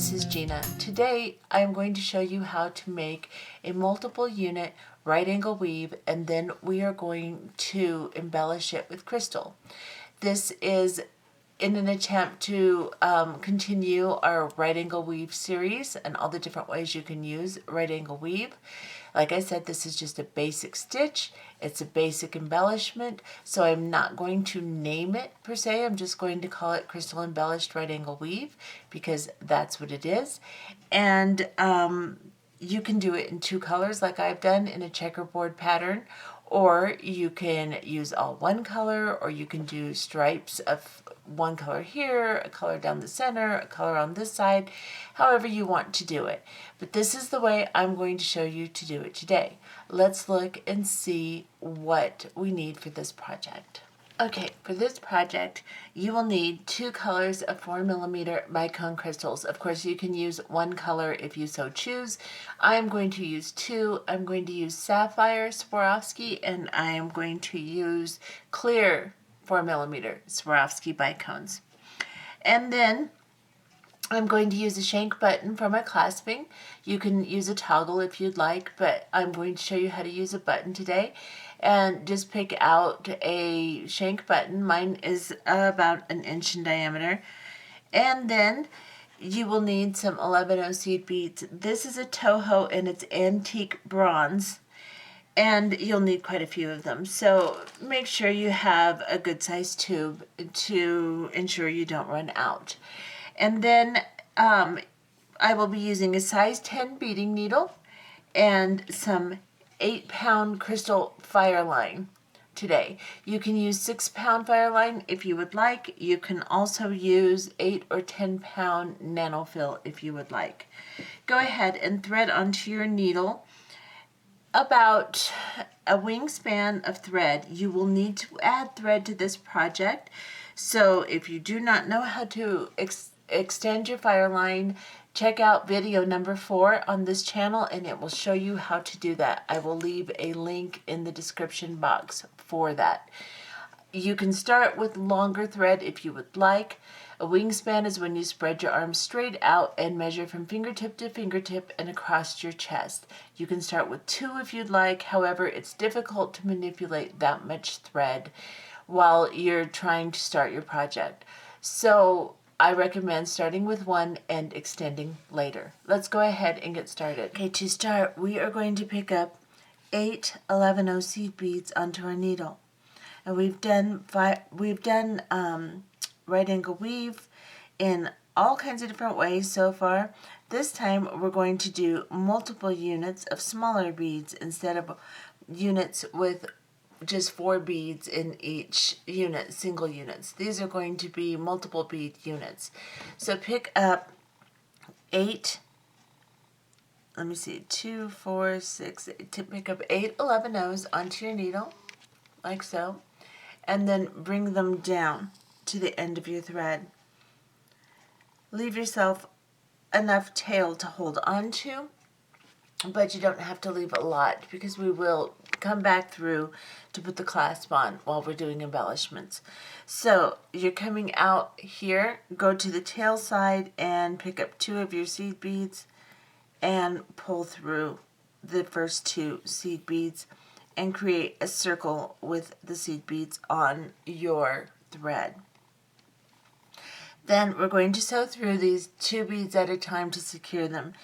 this is Gina. Today I am going to show you how to make a multiple unit right angle weave, and then we are going to embellish it with crystal. This is in an attempt to continue our right angle weave series and all the different ways you can use right angle weave. Like I said, this is just a basic stitch. It's a basic embellishment, so I'm not going to name it per se. I'm just going to call it Crystal Embellished Right Angle Weave because that's what it is. And you can do it in two colors like I've done in a checkerboard pattern, or you can use all one color, or you can do stripes of one color here, a color down the center, a color on this side, however you want to do it. But this is the way I'm going to show you to do it today. Let's look and see what we need for this project. Okay, for this project, you will need two colors of 4mm Bicone crystals. Of course, you can use one color if you so choose. I am going to use two. I'm going to use sapphire Swarovski, and I am going to use clear 4mm Swarovski Bicones. And then I'm going to use a shank button for my clasping. You can use a toggle if you'd like, but I'm going to show you how to use a button today. And just pick out a shank button. Mine is about 1 inch in diameter. And then you will need some 11/0 seed beads. This is a Toho and it's antique bronze. And you'll need quite a few of them. So make sure you have a good sized tube to ensure you don't run out. And then I will be using a size 10 beading needle and some 8-pound crystal fireline today. You can use 6-pound fireline if you would like. You can also use 8 or 10-pound nanofill if you would like. Go ahead and thread onto your needle about a wingspan of thread. You will need to add thread to this project. So if you do not know how to extend your fireline, check out video number 4 on this channel and it will show you how to do that. I will leave a link in the description box for that. You can start with longer thread if you would like. A wingspan is when you spread your arms straight out and measure from fingertip to fingertip and across your chest. You can start with 2 if you'd like. However, it's difficult to manipulate that much thread while you're trying to start your project. So I recommend starting with 1 and extending later. Let's go ahead and get started. Okay, to start, we are going to pick up 8 11/0 seed beads onto our needle. And we've done right angle weave in all kinds of different ways so far. This time we're going to do multiple units of smaller beads instead of units with just 4 beads in each unit, single units. These are going to be multiple bead units. So pick up 8, 2, 4, 6, 8, to pick up 8 11/0s onto your needle, like so, and then bring them down to the end of your thread. Leave yourself enough tail to hold on to, but you don't have to leave a lot because we will come back through to put the clasp on while we're doing embellishments. So you're coming out here, go to the tail side and pick up 2 of your seed beads and pull through the first 2 seed beads and create a circle with the seed beads on your thread. Then we're going to sew through these 2 beads at a time to secure them.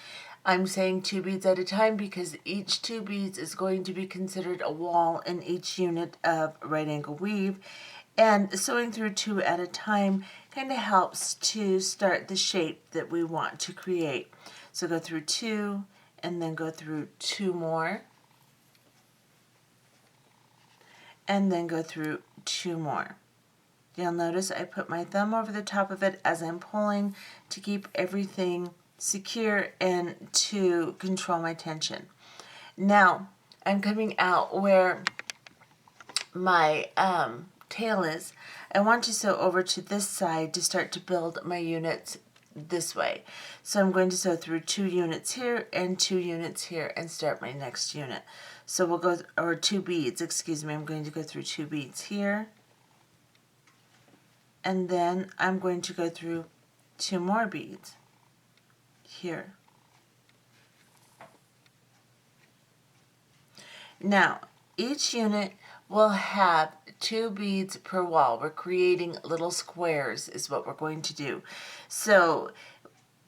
I'm saying 2 beads at a time because each 2 beads is going to be considered a wall in each unit of right angle weave, and sewing through 2 at a time kind of helps to start the shape that we want to create. So go through 2 and then go through 2 more and then go through 2 more. You'll notice I put my thumb over the top of it as I'm pulling to keep everything secure and to control my tension. Now I'm coming out where my tail is. I want to sew over to this side to start to build my units this way. So I'm going to sew through 2 units here and 2 units here and start my next unit. So we'll go, or 2 beads, excuse me, I'm going to go through 2 beads here, and then I'm going to go through 2 more beads. here. Now, each unit will have 2 beads per wall. We're creating little squares is what we're going to do. So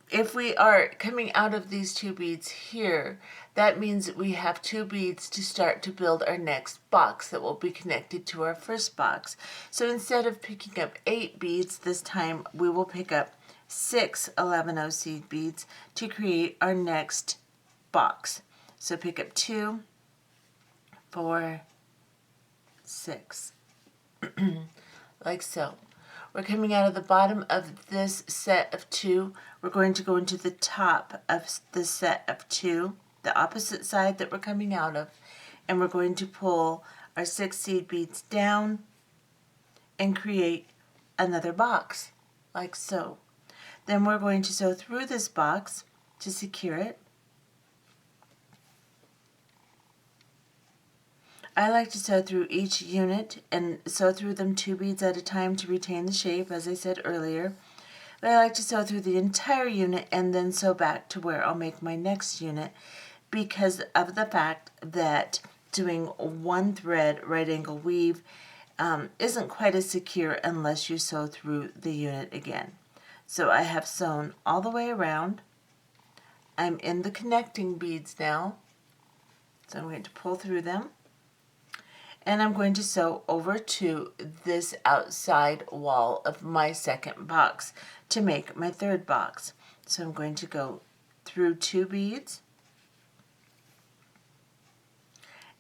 if we are coming out of these 2 beads here, that means we have 2 beads to start to build our next box that will be connected to our first box. So instead of picking up 8 beads this time, we will pick up 6 11-0 seed beads to create our next box. So pick up 2, 4, 6, like so. We're coming out of the bottom of this set of 2. We're going to go into the top of the set of 2, the opposite side that we're coming out of, and we're going to pull our 6 seed beads down and create another box, like so. Then we're going to sew through this box to secure it. I like to sew through each unit and sew through them 2 beads at a time to retain the shape, as I said earlier. But I like to sew through the entire unit and then sew back to where I'll make my next unit, because of the fact that doing 1 thread right angle weave isn't quite as secure unless you sew through the unit again. So I have sewn all the way around. I'm in the connecting beads now, so I'm going to pull through them. And I'm going to sew over to this outside wall of my second box to make my third box. So I'm going to go through 2 beads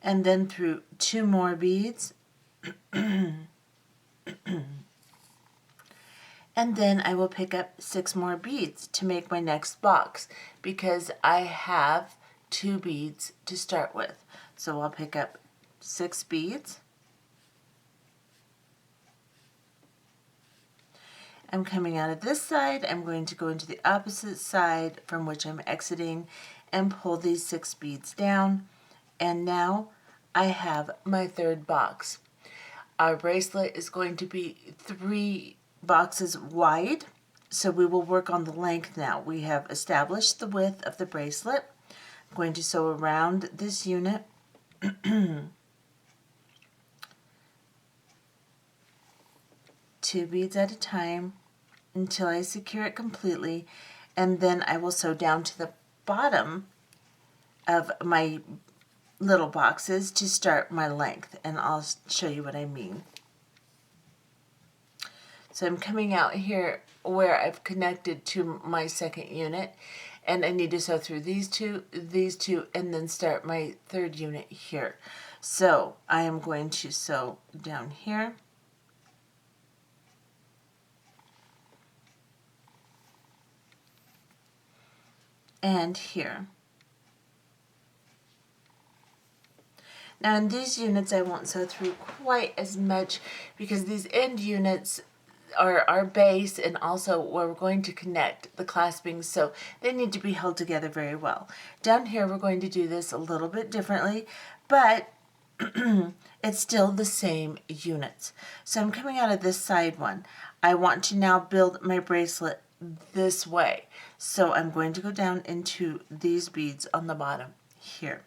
and then through 2 more beads and then I will pick up 6 more beads to make my next box, because I have 2 beads to start with. So I'll pick up 6 beads. I'm coming out of this side. I'm going to go into the opposite side from which I'm exiting and pull these 6 beads down. And now I have my third box. Our bracelet is going to be 3 boxes wide, so we will work on the length now. We have established the width of the bracelet. I'm going to sew around this unit. 2 beads at a time until I secure it completely, and then I will sew down to the bottom of my little boxes to start my length, and I'll show you what I mean. So I'm coming out here where I've connected to my second unit, and I need to sew through these two, and then start my third unit here. So I am going to sew down here, and here. Now in these units I won't sew through quite as much, because these end units are our base and also where we're going to connect the claspings, so they need to be held together very well. Down here we're going to do this a little bit differently, but it's still the same units. So I'm coming out of this side one. I want to now build my bracelet this way. So I'm going to go down into these beads on the bottom here.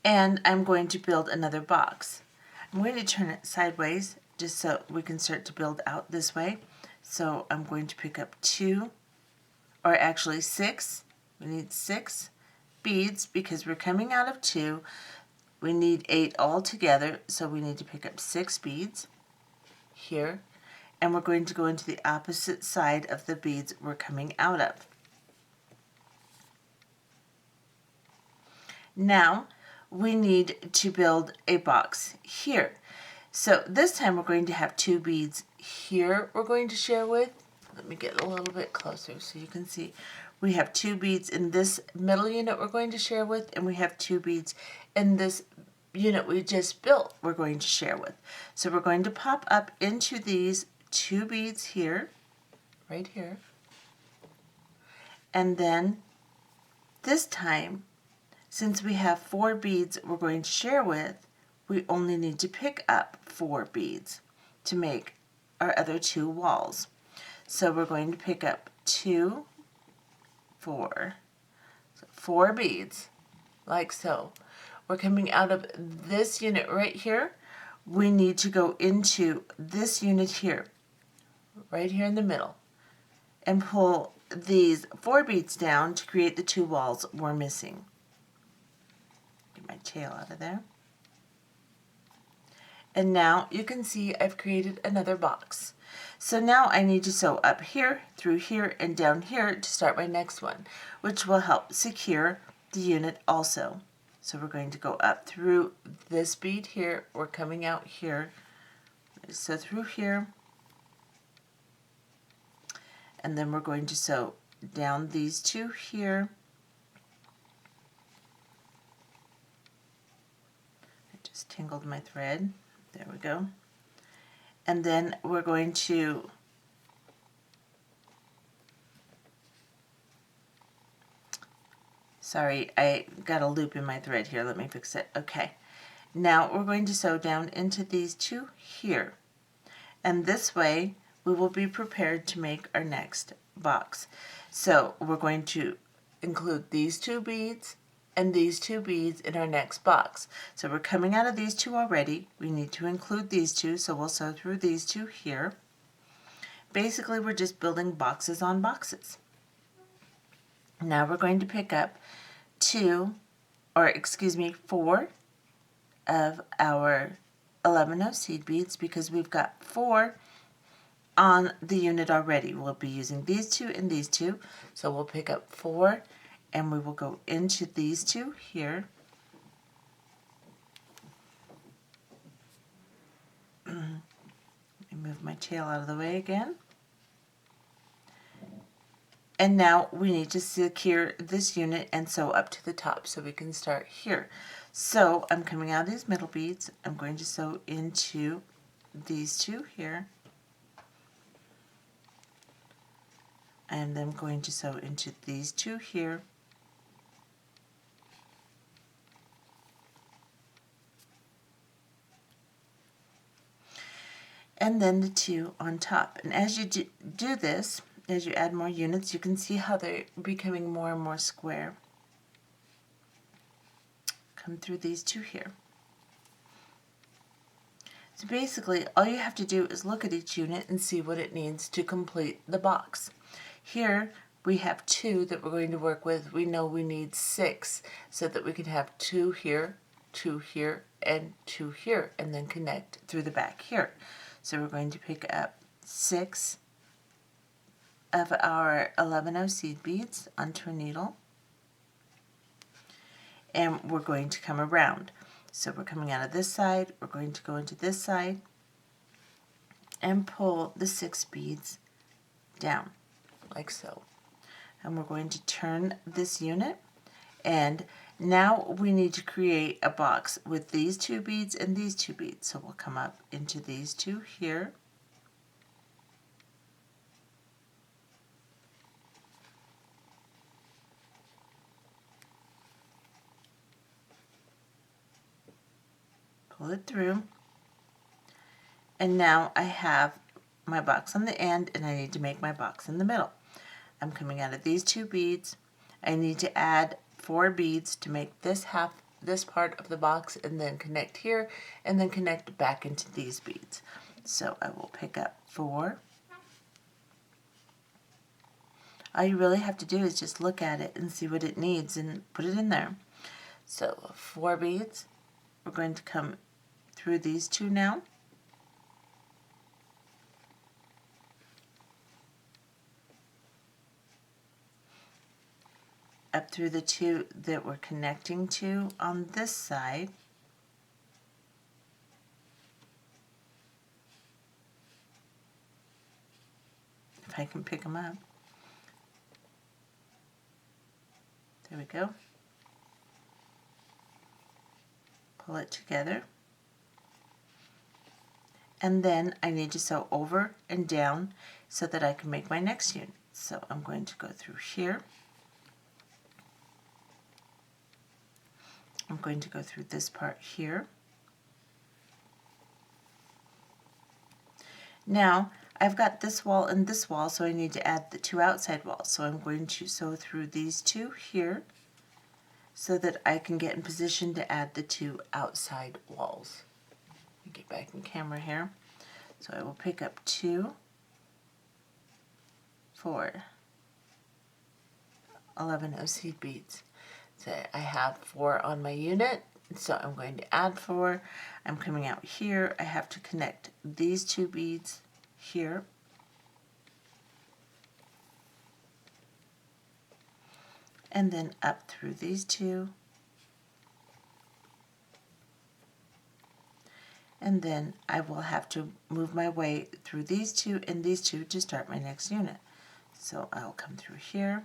And I'm going to build another box. I'm going to turn it sideways just so we can start to build out this way. So I'm going to pick up 2, or actually 6. We need 6 beads because we're coming out of 2. We need 8 all together, so we need to pick up 6 beads here, and we're going to go into the opposite side of the beads we're coming out of. Now we need to build a box here. So this time we're going to have 2 beads here we're going to share with. Let me get a little bit closer so you can see. We have 2 beads in this middle unit we're going to share with, and we have 2 beads in this unit we just built we're going to share with. So we're going to pop up into these 2 beads here, right here, and then this time, since we have 4 beads we're going to share with, we only need to pick up 4 beads to make our other 2 walls. So we're going to pick up 2, 4. So 4 beads, like so. We're coming out of this unit right here. We need to go into this unit here, right here in the middle, and pull these 4 beads down to create the 2 walls we're missing. Get my tail out of there. And now you can see I've created another box. So now I need to sew up here, through here, and down here to start my next one, which will help secure the unit also. So we're going to go up through this bead here, we're coming out here, so through here, and then we're going to sew down these 2 here. I just tangled my thread. There we go. And then we're going to sorry, I got a loop in my thread here. Let me fix it. Okay. Now we're going to sew down into these 2 here. And this way we will be prepared to make our next box. So we're going to include these 2 beads and these 2 beads in our next box. So we're coming out of these 2 already. We need to include these 2, so we'll sew through these 2 here. Basically, we're just building boxes on boxes. Now we're going to pick up 4 of our 11 seed beads because we've got 4 on the unit already. We'll be using these 2 and these 2. So we'll pick up 4 and we will go into these 2 here. Let me move my tail out of the way again. And now we need to secure this unit and sew up to the top so we can start here. So I'm coming out of these middle beads. I'm going to sew into these 2 here. And then I'm going to sew into these 2 here. And then the 2 on top. And as you do this, as you add more units, you can see how they're becoming more and more square. Come through these 2 here. So basically, all you have to do is look at each unit and see what it needs to complete the box. Here, we have 2 that we're going to work with. We know we need 6 so that we can have 2 here, 2 here, and 2 here, and then connect through the back here. So we're going to pick up 6 of our 11 seed beads onto a needle, and we're going to come around. So we're coming out of this side, we're going to go into this side and pull the 6 beads down like so. And we're going to turn this unit, and now we need to create a box with these 2 beads and these 2 beads. So we'll come up into these 2 here. Pull it through, and now I have my box on the end and I need to make my box in the middle. I'm coming out of these 2 beads. I need to add 4 beads to make this part of the box, and then connect here and then connect back into these beads. So I will pick up 4. All you really have to do is just look at it and see what it needs and put it in there. So 4 beads. We're going to come through these 2 now. Up through the 2 that we're connecting to on this side. If I can pick them up. There we go. Pull it together. And then I need to sew over and down so that I can make my next unit. So I'm going to go through here. I'm going to go through this part here. Now I've got this wall and this wall, so I need to add the 2 outside walls. So I'm going to sew through these 2 here so that I can get in position to add the 2 outside walls. Let me get back in camera here. So I will pick up 2, 4, 11 of seed beads. So I have 4 on my unit, so I'm going to add 4. I'm coming out here. I have to connect these 2 beads here. And then up through these 2. And then I will have to move my way through these 2 and these 2 to start my next unit. So I'll come through here,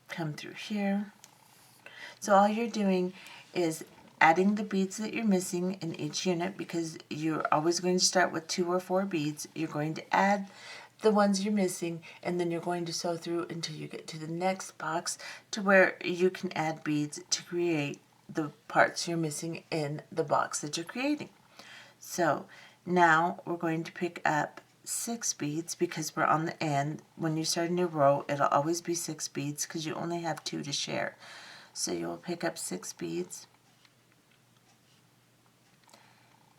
come through here. So all you're doing is adding the beads that you're missing in each unit, because you're always going to start with 2 or 4 beads. You're going to add the ones you're missing, and then you're going to sew through until you get to the next box to where you can add beads to create the parts you're missing in the box that you're creating. So now we're going to pick up 6 beads because we're on the end. When you start a new row, it'll always be 6 beads because you only have 2 to share. So you'll pick up 6 beads,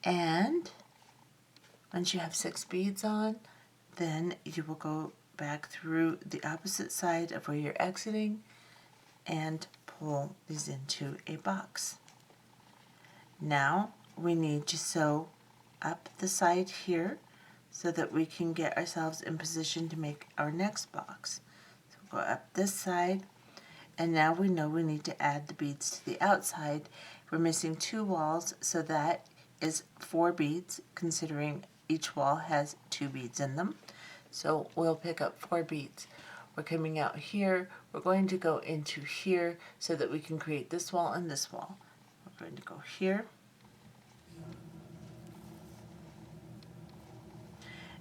and once you have 6 beads on, then you will go back through the opposite side of where you're exiting and pull these into a box. Now we need to sew up the side here so that we can get ourselves in position to make our next box. So go up this side, and now we know we need to add the beads to the outside. We're missing 2 walls, so that is 4 beads, considering each wall has 2 beads in them. So we'll pick up 4 beads. We're coming out here. We're going to go into here so that we can create this wall and this wall. We're going to go here.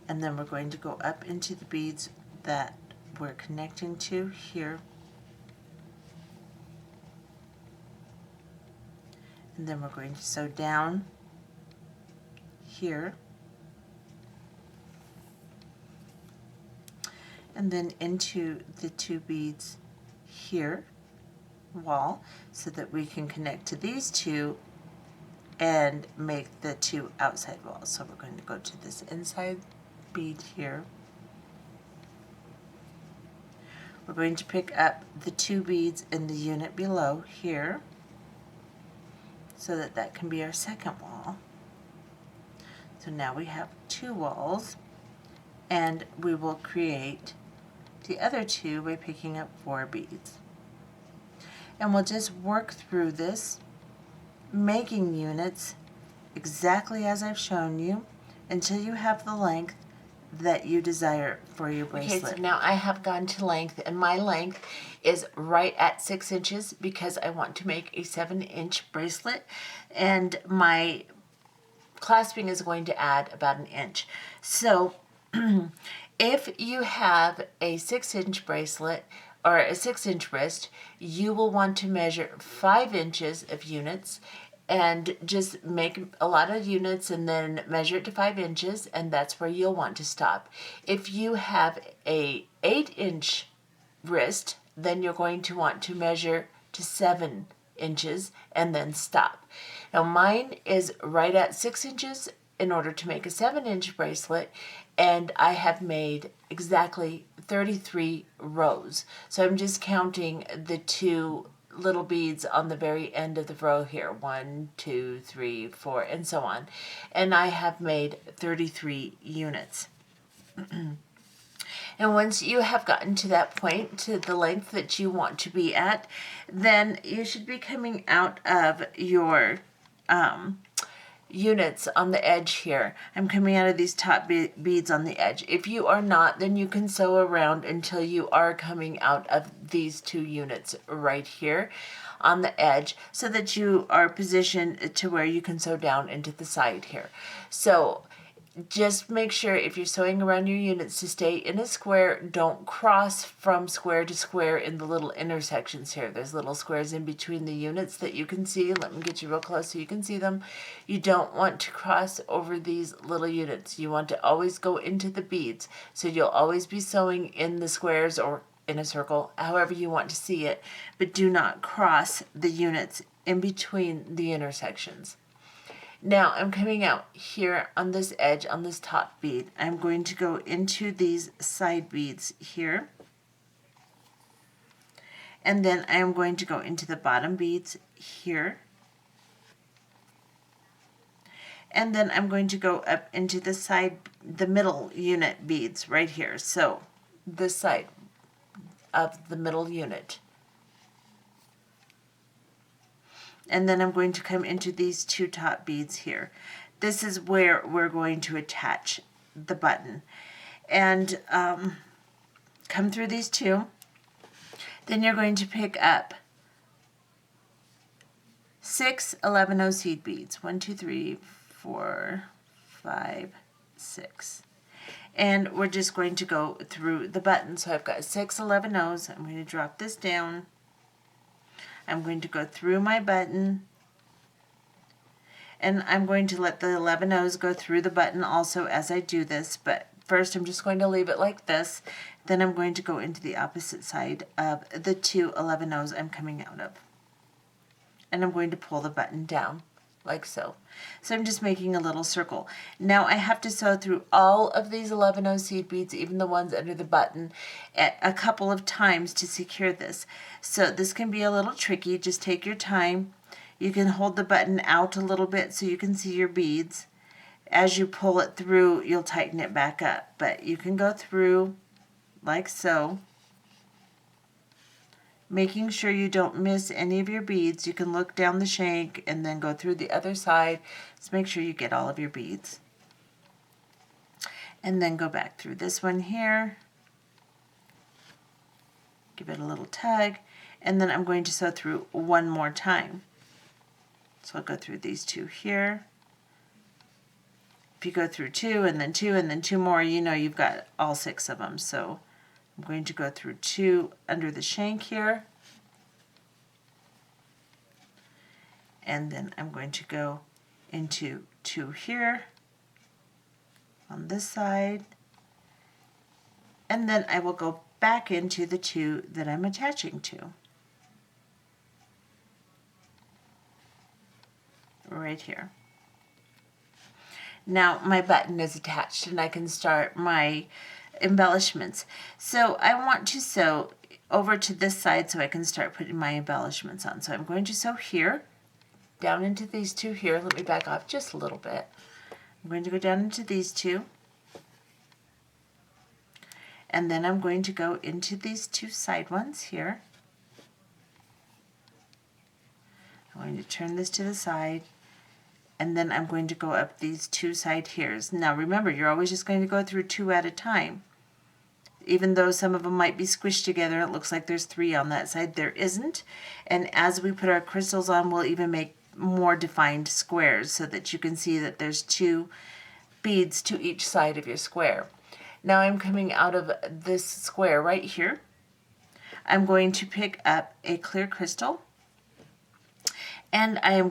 And then we're going to go up into the beads that we're connecting to here. And then we're going to sew down here. And then into the 2 beads here, wall, so that we can connect to these 2 and make the 2 outside walls. So we're going to go to this inside bead here. We're going to pick up the 2 beads in the unit below here, so that that can be our second wall. So now we have 2 walls, and we will create the other 2 by picking up 4 beads. And we'll just work through this, making units exactly as I've shown you until you have the length that you desire for your bracelet. Okay, so now I have gone to length, and my length is right at 6 inches because I want to make a 7-inch bracelet, and my clasping is going to add about 1 inch. So if you have a 6-inch bracelet or a 6-inch wrist, you will want to measure 5 inches of units and just make a lot of units and then measure it to 5 inches, and that's where you'll want to stop. If you have a 8-inch wrist, then you're going to want to measure to 7 inches and then stop. Now mine is right at 6 inches in order to make a 7-inch bracelet, and I have made exactly 33 rows. So I'm just counting the 2 little beads on the very end of the row here, 1, 2, 3, 4, and so on. And I have made 33 units. And once you have gotten to that point, to the length that you want to be at, then you should be coming out of your units on the edge here. I'm coming out of these top beads on the edge. If you are not, then you can sew around until you are coming out of these 2 units right here on the edge, so that you are positioned to where you can sew down into the side here. So Just make sure if you're sewing around your units to stay in a square. Don't cross from square to square in the little intersections here. There's little squares in between the units that you can see. Let me get you real close so you can see them. You don't want to cross over these little units. You want to always go into the beads. So you'll always be sewing in the squares or in a circle, however you want to see it, but do not cross the units in between the intersections. Now I'm coming out here on this edge, on this top bead. I'm going to go into these side beads here. And then I am going to go into the bottom beads here. And then I'm going to go up into the side, the middle unit beads right here. So this side of the middle unit. And then I'm going to come into these two top beads here. This is where we're going to attach the button. And come through these two. Then you're going to pick up 6 11-0 seed beads. 1, 2, 3, 4, 5, 6. And we're just going to go through the button. So I've got 6 11-0s. I'm going to drop this down. I'm going to go through my button, and I'm going to let the 11-0s go through the button also as I do this, but first I'm just going to leave it like this. Then I'm going to go into the opposite side of the 2 11-0s I'm coming out of. And I'm going to pull the button down like so. So I'm just making a little circle. Now I have to sew through all of these 11-0 seed beads, even the ones under the button, a couple of times to secure this. So this can be a little tricky. Just take your time. You can hold the button out a little bit so you can see your beads. As you pull it through, you'll tighten it back up. But you can go through like so, making sure you don't miss any of your beads. You can look down the shank and then go through the other side. Just make sure you get all of your beads. And then go back through this one here. Give it a little tug. And then I'm going to sew through one more time. So I'll go through these two here. If you go through 2 and then 2 and then 2 more, you know you've got all 6 of them. So I'm going to go through 2 under the shank here. And then I'm going to go into 2 here on this side. And then I will go back into the 2 that I'm attaching to. Right here. Now my button is attached and I can start my embellishments. So I want to sew over to this side so I can start putting my embellishments on. So I'm going to sew here, down into these 2 here. Let me back off just a little bit. I'm going to go down into these 2. And then I'm going to go into these 2 side ones here. I'm going to turn this to the side. And then I'm going to go up these 2 side hairs. Now remember, you're always just going to go through 2 at a time. Even though some of them might be squished together, it looks like there's 3 on that side. There isn't. And as we put our crystals on, we'll even make more defined squares so that you can see that there's 2 beads to each side of your square. Now I'm coming out of this square right here. I'm going to pick up a clear crystal. And I'm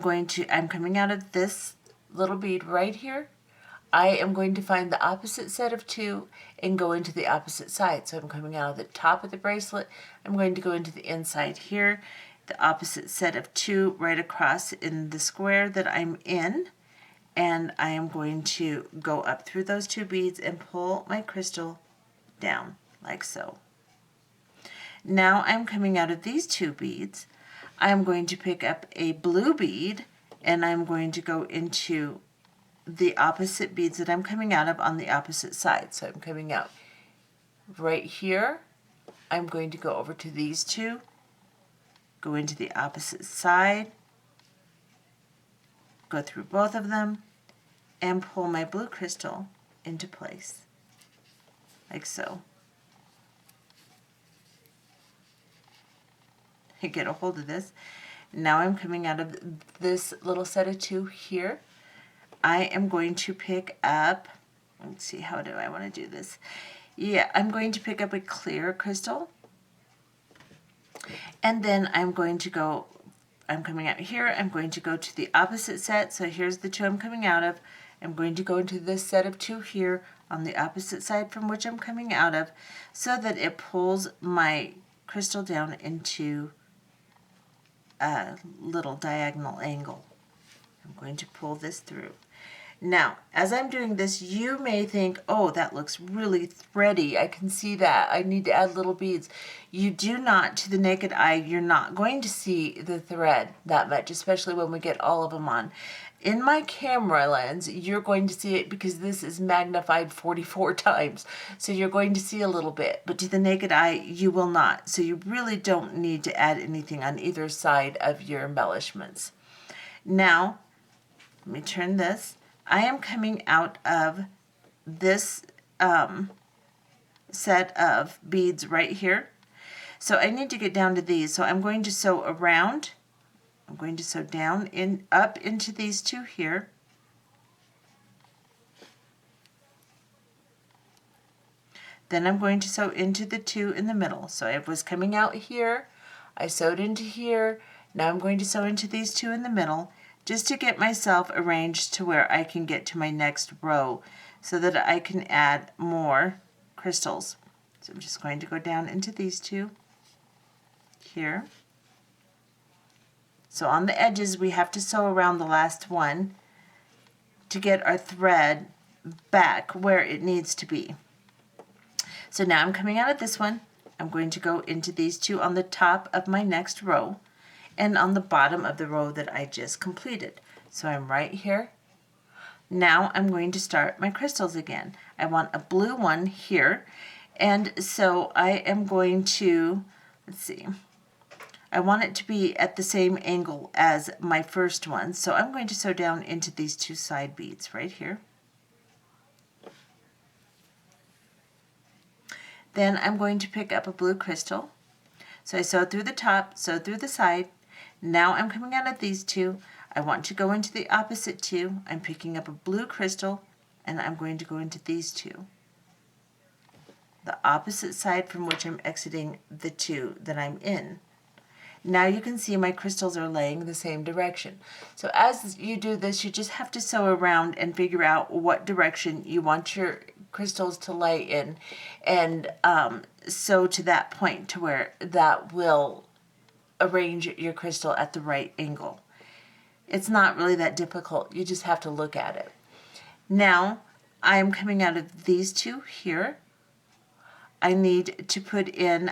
coming out of this little bead right here. I am going to find the opposite set of 2 and go into the opposite side. So I'm coming out of the top of the bracelet. I'm going to go into the inside here, the opposite set of 2 right across in the square that I'm in. And I am going to go up through those 2 beads and pull my crystal down like so. Now I'm coming out of these 2 beads. I'm going to pick up a blue bead and I'm going to go into the opposite beads that I'm coming out of on the opposite side. So I'm coming out right here. I'm going to go over to these 2, go into the opposite side, go through both of them, and pull my blue crystal into place, like so. Get a hold of this. Now I'm coming out of this little set of 2 here. I am going to pick up let's see, how do I want to do this? Yeah, I'm going to pick up a clear crystal, and then I'm coming out here, I'm going to go to the opposite set. So here's the two I'm coming out of. I'm going to go into this set of two here on the opposite side from which I'm coming out of, so that it pulls my crystal down into a little diagonal angle. I'm going to pull this through. Now, as I'm doing this, you may think, oh, that looks really thready. I can see that. I need to add little beads. You do not, to the naked eye, you're not going to see the thread that much, especially when we get all of them on. In my camera lens, you're going to see it because this is magnified 44 times. So you're going to see a little bit, but to the naked eye, you will not. So you really don't need to add anything on either side of your embellishments. Now, let me turn this. I am coming out of this set of beads right here. So I need to get down to these. So I'm going to sew around. I'm going to sew down up into these two here. Then I'm going to sew into the two in the middle. So I was coming out here. I sewed into here. Now I'm going to sew into these two in the middle, just to get myself arranged to where I can get to my next row so that I can add more crystals. So I'm just going to go down into these two here. So on the edges we have to sew around the last one to get our thread back where it needs to be. So now I'm coming out of this one. I'm going to go into these two on the top of my next row and on the bottom of the row that I just completed. So I'm right here. Now I'm going to start my crystals again. I want a blue one here, and so I am going to, let's see, I want it to be at the same angle as my first one, so I'm going to sew down into these two side beads right here. Then I'm going to pick up a blue crystal. So I sew through the top, sew through the side. Now I'm coming out of these two. I want to go into the opposite two. I'm picking up a blue crystal, and I'm going to go into these two, the opposite side from which I'm exiting the two that I'm in. Now you can see my crystals are laying the same direction. So as you do this, you just have to sew around and figure out what direction you want your crystals to lay in, and sew to that point to where that will arrange your crystal at the right angle. It's not really that difficult. You just have to look at it. Now I'm coming out of these two here. I need to put in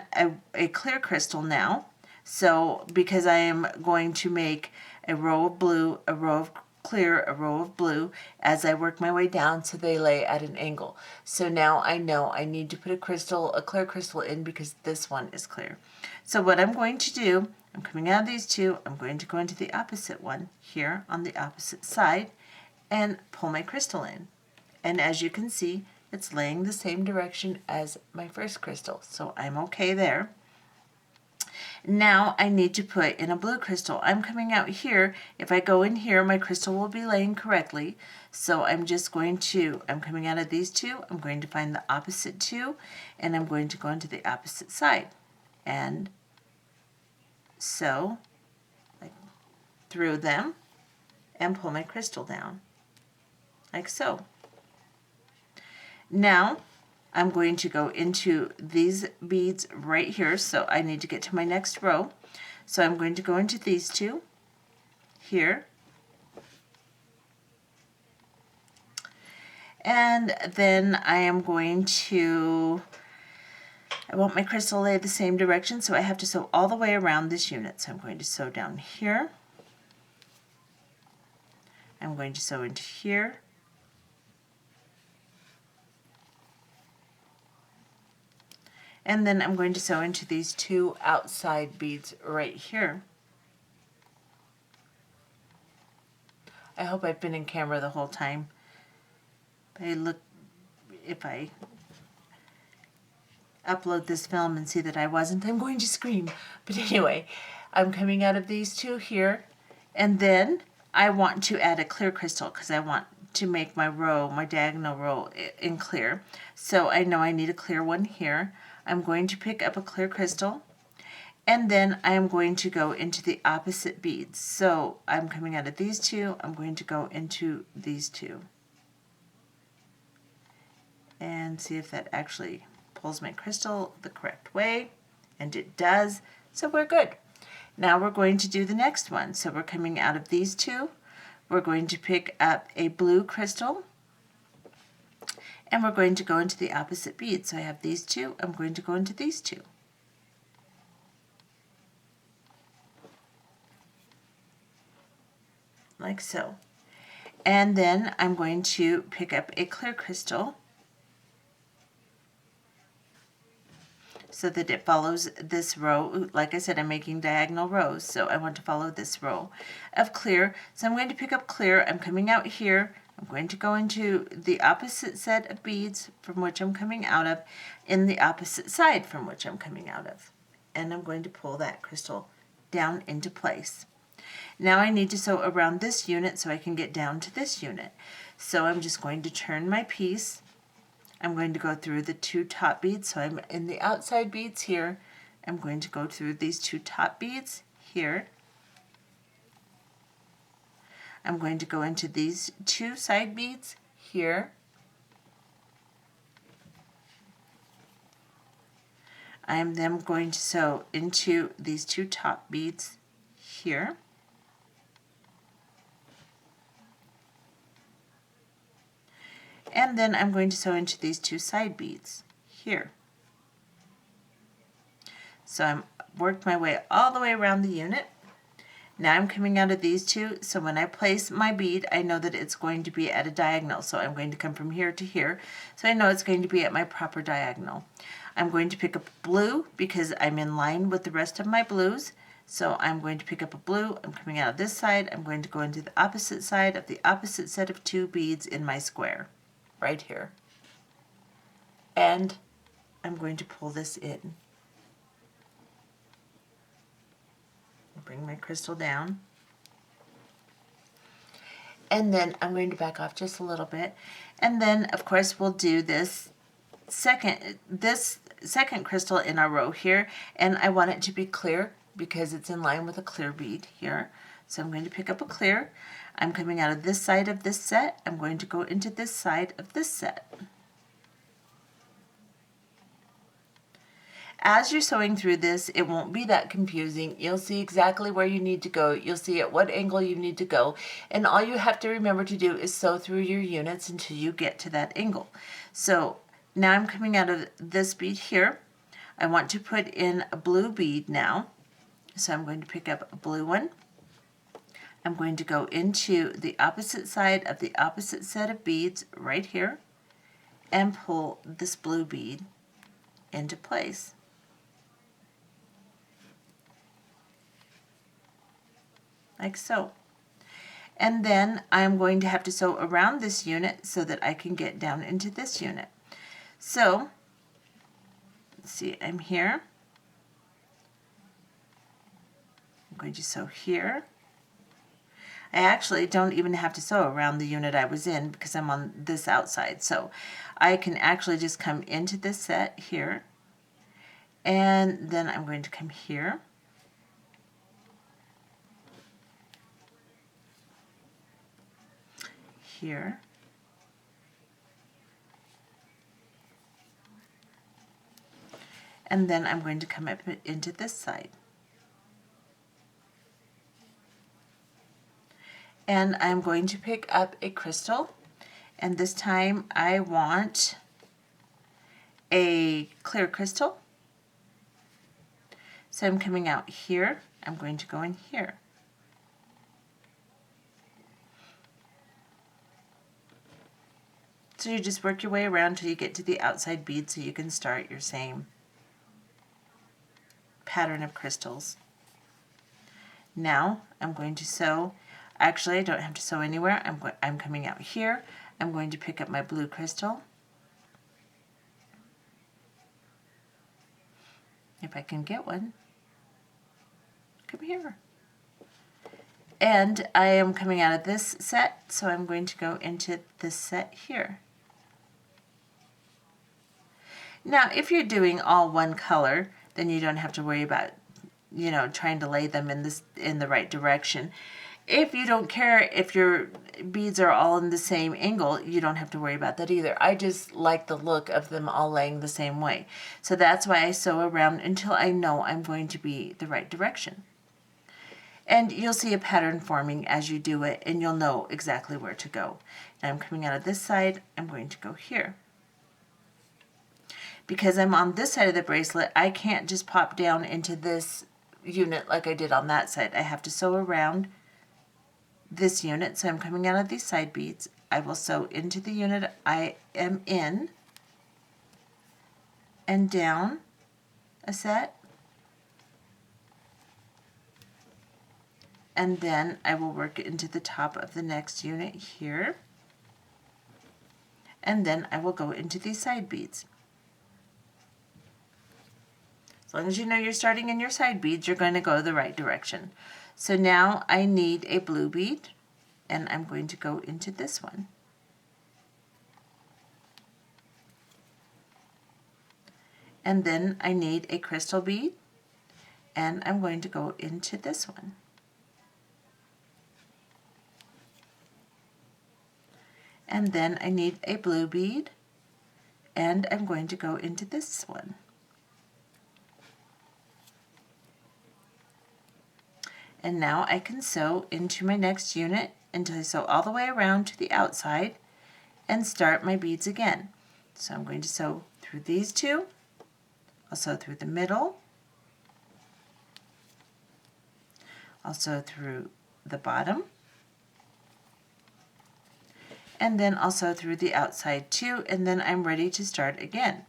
a clear crystal now. So because I am going to make a row of blue, a row of clear, a row of blue as I work my way down so they lay at an angle. So now I know I need to put a clear crystal in because this one is clear. So what I'm going to do, I'm coming out of these two, I'm going to go into the opposite one here on the opposite side and pull my crystal in. And as you can see, it's laying the same direction as my first crystal, so I'm okay there. Now I need to put in a blue crystal. I'm coming out here. If I go in here, my crystal will be laying correctly. So I'm coming out of these two. I'm going to find the opposite two, and I'm going to go into the opposite side. And sew through them and pull my crystal down, like so. Now I'm going to go into these beads right here, so I need to get to my next row. So I'm going to go into these two here, and then I want my crystal to lay the same direction, so I have to sew all the way around this unit. So I'm going to sew down here, I'm going to sew into here, and then I'm going to sew into these two outside beads right here. I hope I've been in camera the whole time. But if I upload this film and see that I wasn't, I'm going to scream. But anyway, I'm coming out of these two here, and then I want to add a clear crystal because I want to make my row, my diagonal row in clear. So I know I need a clear one here. I'm going to pick up a clear crystal, and then I am going to go into the opposite beads. So I'm coming out of these two, I'm going to go into these two. And see if that actually pulls my crystal the correct way, and it does, so we're good. Now we're going to do the next one. So we're coming out of these two, we're going to pick up a blue crystal, and we're going to go into the opposite bead. So I have these two, I'm going to go into these two. Like so. And then I'm going to pick up a clear crystal so that it follows this row. Like I said, I'm making diagonal rows, so I want to follow this row of clear. So I'm going to pick up clear, I'm coming out here, I'm going to go into the opposite set of beads from which I'm coming out of, in the opposite side from which I'm coming out of. And I'm going to pull that crystal down into place. Now I need to sew around this unit so I can get down to this unit. So I'm just going to turn my piece. I'm going to go through the two top beads. So I'm in the outside beads here. I'm going to go through these two top beads here. I'm going to go into these two side beads here. I am then going to sew into these two top beads here. And then I'm going to sew into these two side beads here. So I'm worked my way all the way around the unit. Now I'm coming out of these two, so when I place my bead, I know that it's going to be at a diagonal. So I'm going to come from here to here, so I know it's going to be at my proper diagonal. I'm going to pick up blue because I'm in line with the rest of my blues. So I'm going to pick up a blue, I'm coming out of this side, I'm going to go into the opposite side of the opposite set of two beads in my square, right here. And I'm going to pull this in. Bring my crystal down, and then I'm going to back off just a little bit, and then of course we'll do this second crystal in our row here, and I want it to be clear because it's in line with a clear bead here. So I'm going to pick up a clear, I'm coming out of this side of this set, I'm going to go into this side of this set. As you're sewing through this, it won't be that confusing. You'll see exactly where you need to go. You'll see at what angle you need to go. And all you have to remember to do is sew through your units until you get to that angle. So now I'm coming out of this bead here. I want to put in a blue bead now. So I'm going to pick up a blue one. I'm going to go into the opposite side of the opposite set of beads right here and pull this blue bead into place. Like so. And then I'm going to have to sew around this unit so that I can get down into this unit. So, let's see, I'm here. I'm going to sew here. I actually don't even have to sew around the unit I was in because I'm on this outside. So I can actually just come into this set here, and then I'm going to come here. Here. And then I'm going to come up into this side. And I'm going to pick up a crystal, and this time I want a clear crystal. So I'm coming out here, I'm going to go in here. So you just work your way around till you get to the outside bead so you can start your same pattern of crystals. Now I'm going to sew. Actually, I don't have to sew anywhere. I'm coming out here. I'm going to pick up my blue crystal. If I can get one. Come here. And I am coming out of this set, so I'm going to go into this set here. Now, if you're doing all one color, then you don't have to worry about, you know, trying to lay them in the right direction. If you don't care if your beads are all in the same angle, you don't have to worry about that either. I just like the look of them all laying the same way. So that's why I sew around until I know I'm going to be the right direction. And you'll see a pattern forming as you do it, and you'll know exactly where to go. Now I'm coming out of this side, I'm going to go here. Because I'm on this side of the bracelet, I can't just pop down into this unit like I did on that side. I have to sew around this unit, so I'm coming out of these side beads. I will sew into the unit I am in and down a set. And then I will work into the top of the next unit here. And then I will go into these side beads. As long as you know you're starting in your side beads, you're going to go the right direction. So now I need a blue bead, and I'm going to go into this one. And then I need a crystal bead, and I'm going to go into this one. And then I need a blue bead, and I'm going to go into this one. And now I can sew into my next unit until I sew all the way around to the outside and start my beads again. So I'm going to sew through these two, I'll sew through the middle, I'll sew through the bottom, and then I'll sew through the outside too, and then I'm ready to start again.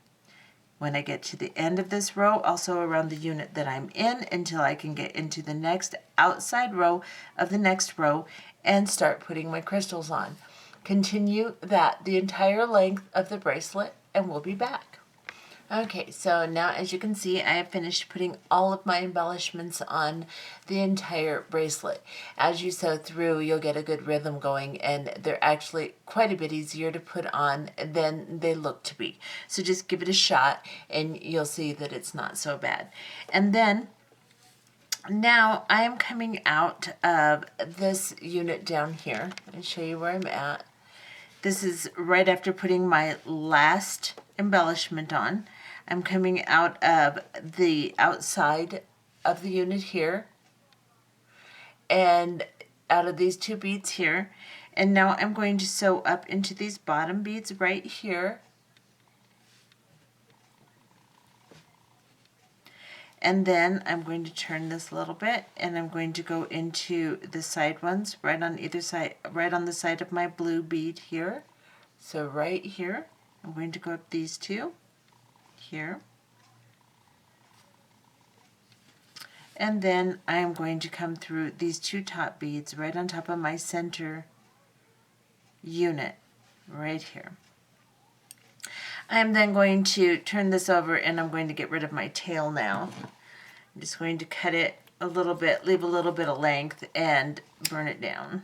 When I get to the end of this row, I'll sew around the unit that I'm in until I can get into the next outside row of the next row and start putting my crystals on. Continue that the entire length of the bracelet, and we'll be back. Okay, so now as you can see, I have finished putting all of my embellishments on the entire bracelet. As you sew through, you'll get a good rhythm going, and they're actually quite a bit easier to put on than they look to be. So just give it a shot, and you'll see that it's not so bad. And then now I am coming out of this unit down here. I'll show you where I'm at. This is right after putting my last embellishment on. I'm coming out of the outside of the unit here and out of these two beads here. And now I'm going to sew up into these bottom beads right here. And then I'm going to turn this a little bit, and I'm going to go into the side ones right on either side, right on the side of my blue bead here. So right here, I'm going to go up these two here. And then I am going to come through these two top beads right on top of my center unit right here. I'm then going to turn this over, and I'm going to get rid of my tail now. I'm just going to cut it a little bit, leave a little bit of length, and burn it down.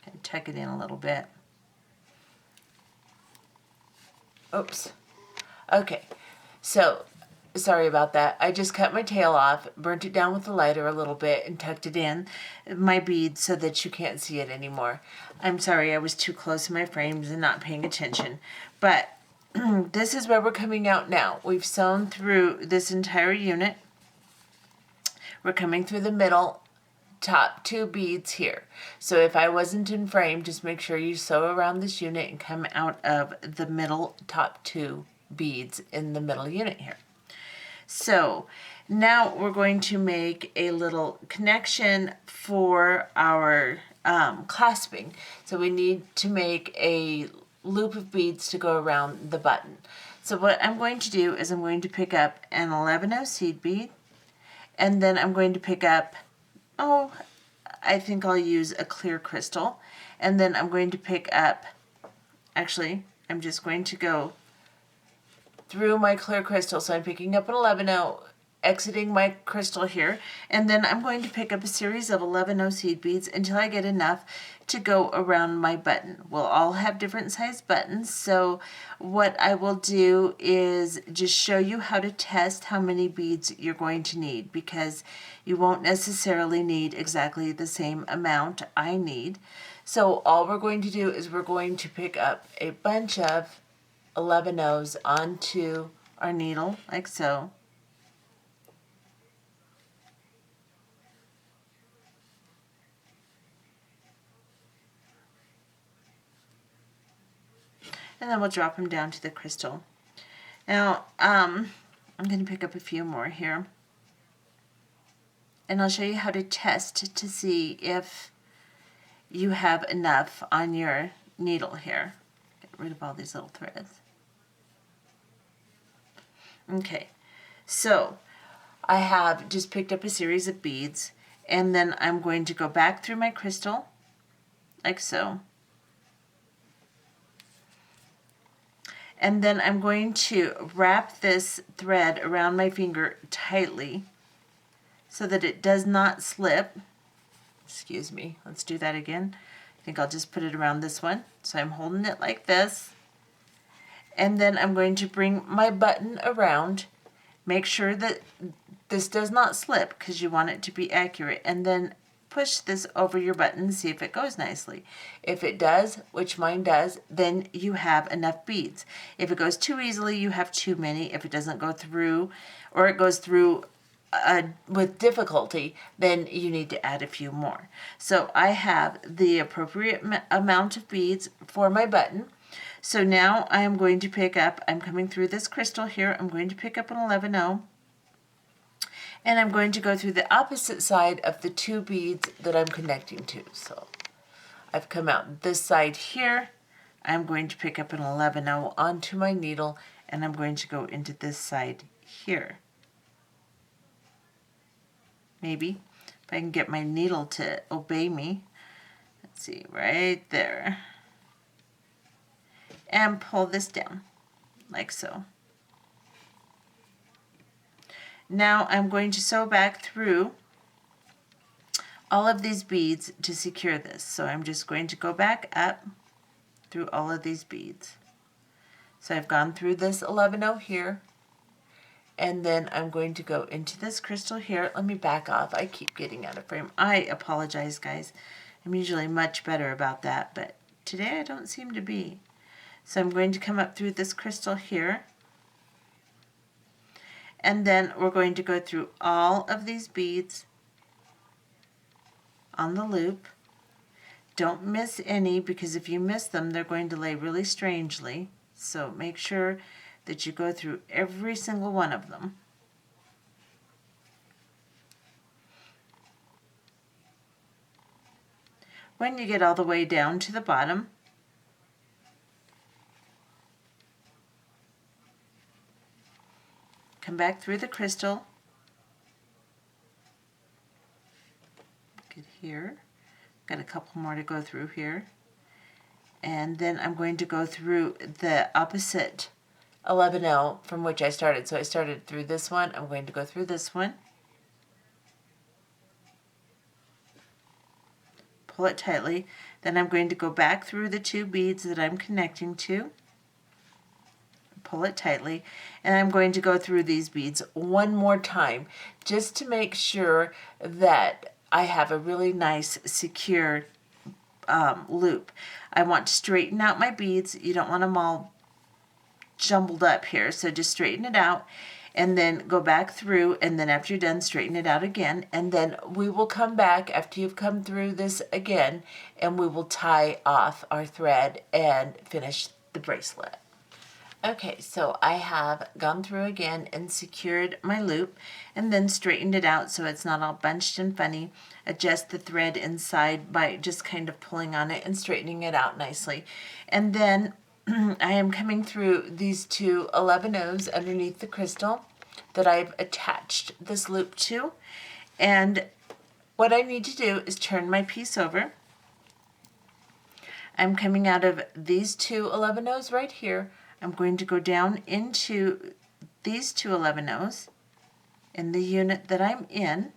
And tuck it in a little bit. Oops. Okay, so sorry about that. I just cut my tail off, burnt it down with the lighter a little bit, and tucked it in my bead so that you can't see it anymore. I'm sorry, I was too close to my frames and not paying attention. But this is where we're coming out now. We've sewn through this entire unit. We're coming through the middle top two beads here. So if I wasn't in frame, just make sure you sew around this unit and come out of the middle top two beads in the middle unit here. So now we're going to make a little connection for our clasping. So we need to make a loop of beads to go around the button. So what I'm going to do is I'm going to pick up an 11-0 seed bead, and then I'm going to pick up, I think I'll use a clear crystal, and then I'm going to pick up, actually, I'm just going to go through my clear crystal. So I'm picking up an 11-0 exiting my crystal here, and then I'm going to pick up a series of 11 seed beads until I get enough to go around my button. We'll all have different size buttons, so what I will do is just show you how to test how many beads you're going to need, because you won't necessarily need exactly the same amount I need. So all we're going to do is we're going to pick up a bunch of 11 onto our needle, like so. And then we'll drop them down to the crystal. Now, I'm going to pick up a few more here. And I'll show you how to test to see if you have enough on your needle here. Get rid of all these little threads. Okay, so I have just picked up a series of beads, and then I'm going to go back through my crystal, like so. And then I'm going to wrap this thread around my finger tightly so that it does not slip. Excuse me, let's do that again. I think I'll just put it around this one. So I'm holding it like this. And then I'm going to bring my button around. Make sure that this does not slip because you want it to be accurate. And then push this over your button and see if it goes nicely. If it does, which mine does, then you have enough beads. If it goes too easily, you have too many. If it doesn't go through, or it goes through with difficulty, then you need to add a few more. So I have the appropriate amount of beads for my button. So now I am going to pick up, I'm coming through this crystal here, I'm going to pick up an 11 and I'm going to go through the opposite side of the two beads that I'm connecting to. So I've come out this side here, I'm going to pick up an 11 onto my needle, and I'm going to go into this side here. Maybe if I can get my needle to obey me. Let's see, right there. And pull this down, like so. Now I'm going to sew back through all of these beads to secure this. So I'm just going to go back up through all of these beads. So I've gone through this 11 here, and then I'm going to go into this crystal here. Let me back off. I keep getting out of frame. I apologize, guys. I'm usually much better about that, but today I don't seem to be. So I'm going to come up through this crystal here, and then we're going to go through all of these beads on the loop. Don't miss any, because if you miss them, they're going to lay really strangely. So make sure that you go through every single one of them. When you get all the way down to the bottom, come back through the crystal, get here, got a couple more to go through here, and then I'm going to go through the opposite 11 from which I started. So I started through this one, I'm going to go through this one, pull it tightly, then I'm going to go back through the two beads that I'm connecting to, pull it tightly, and I'm going to go through these beads one more time just to make sure that I have a really nice secure loop. I want to straighten out my beads. You don't want them all jumbled up here, so just straighten it out and then go back through, and then after you're done, straighten it out again, and then we will come back after you've come through this again, and we will tie off our thread and finish the bracelet. Okay, so I have gone through again and secured my loop, and then straightened it out so it's not all bunched and funny. Adjust the thread inside by just kind of pulling on it and straightening it out nicely. And then I am coming through these two 11 underneath the crystal that I've attached this loop to. And what I need to do is turn my piece over. I'm coming out of these two 11 right here. I'm going to go down into these two 11 in the unit that I'm in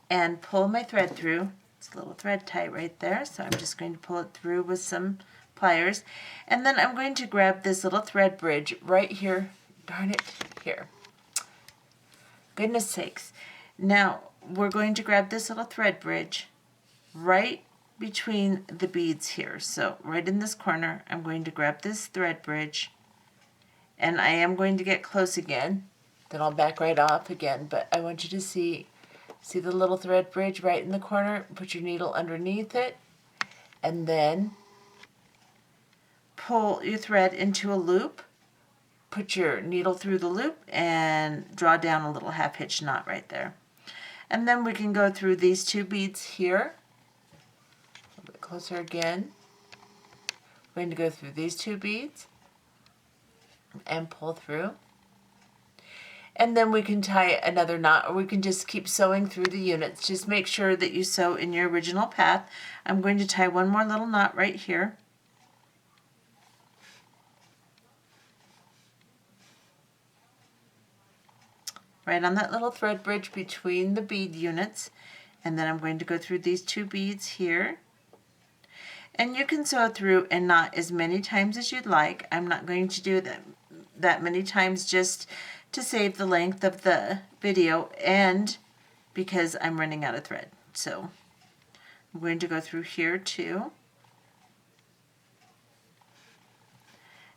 and pull my thread through. It's a little thread tight right there, so I'm just going to pull it through with some pliers. And then I'm going to grab this little thread bridge right here. Darn it, here. Goodness sakes. Now, we're going to grab this little thread bridge right between the beads here. So right in this corner, I'm going to grab this thread bridge, and I am going to get close again. Then I'll back right off again, but I want you to see the little thread bridge right in the corner. Put your needle underneath it, and then pull your thread into a loop. Put your needle through the loop and draw down a little half hitch knot right there. And then we can go through these two beads here. A little bit closer again. We're going to go through these two beads and pull through. And then we can tie another knot, or we can just keep sewing through the units. Just make sure that you sew in your original path. I'm going to tie one more little knot right here. Right on that little thread bridge between the bead units. And then I'm going to go through these two beads here. And you can sew through and knot as many times as you'd like. I'm not going to do that many times just to save the length of the video and because I'm running out of thread. So I'm going to go through here too.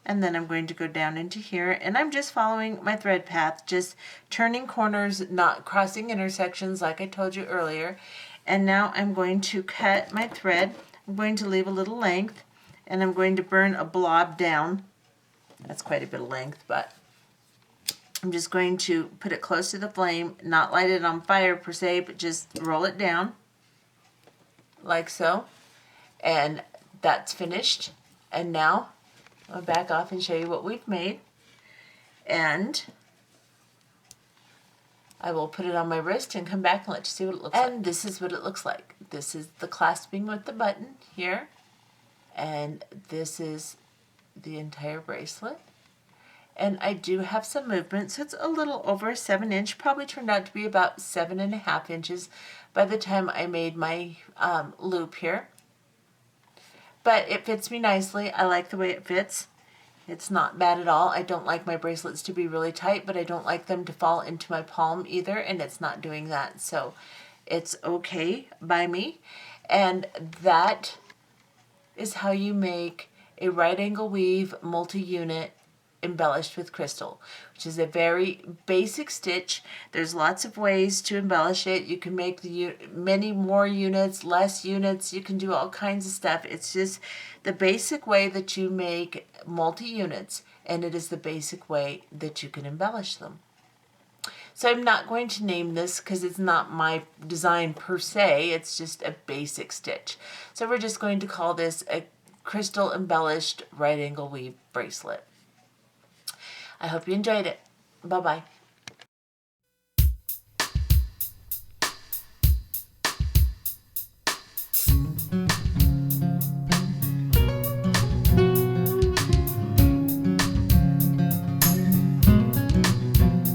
And then I'm going to go down into here, and I'm just following my thread path, just turning corners, not crossing intersections like I told you earlier. And now I'm going to cut my thread. I'm going to leave a little length, and I'm going to burn a blob down. That's quite a bit of length, but I'm just going to put it close to the flame, not light it on fire per se, but just roll it down like so. And that's finished. And now I'll back off and show you what we've made. And I will put it on my wrist and come back and let you see what it looks like. And this is what it looks like. This is the clasping with the button here. And this is the entire bracelet. And I do have some movement, so it's a little over a 7-inch. Probably turned out to be about 7.5 inches by the time I made my loop here. But it fits me nicely. I like the way it fits. It's not bad at all. I don't like my bracelets to be really tight, but I don't like them to fall into my palm either, and it's not doing that. So it's okay by me. And that is how you make a right angle weave multi-unit embellished with crystal, which is a very basic stitch. There's lots of ways to embellish it. You can make many more units, less units. You can do all kinds of stuff. It's just the basic way that you make multi-units, and it is the basic way that you can embellish them. So I'm not going to name this because it's not my design per se. It's just a basic stitch. So we're just going to call this a crystal embellished right angle weave bracelet. I hope you enjoyed it. Bye-bye.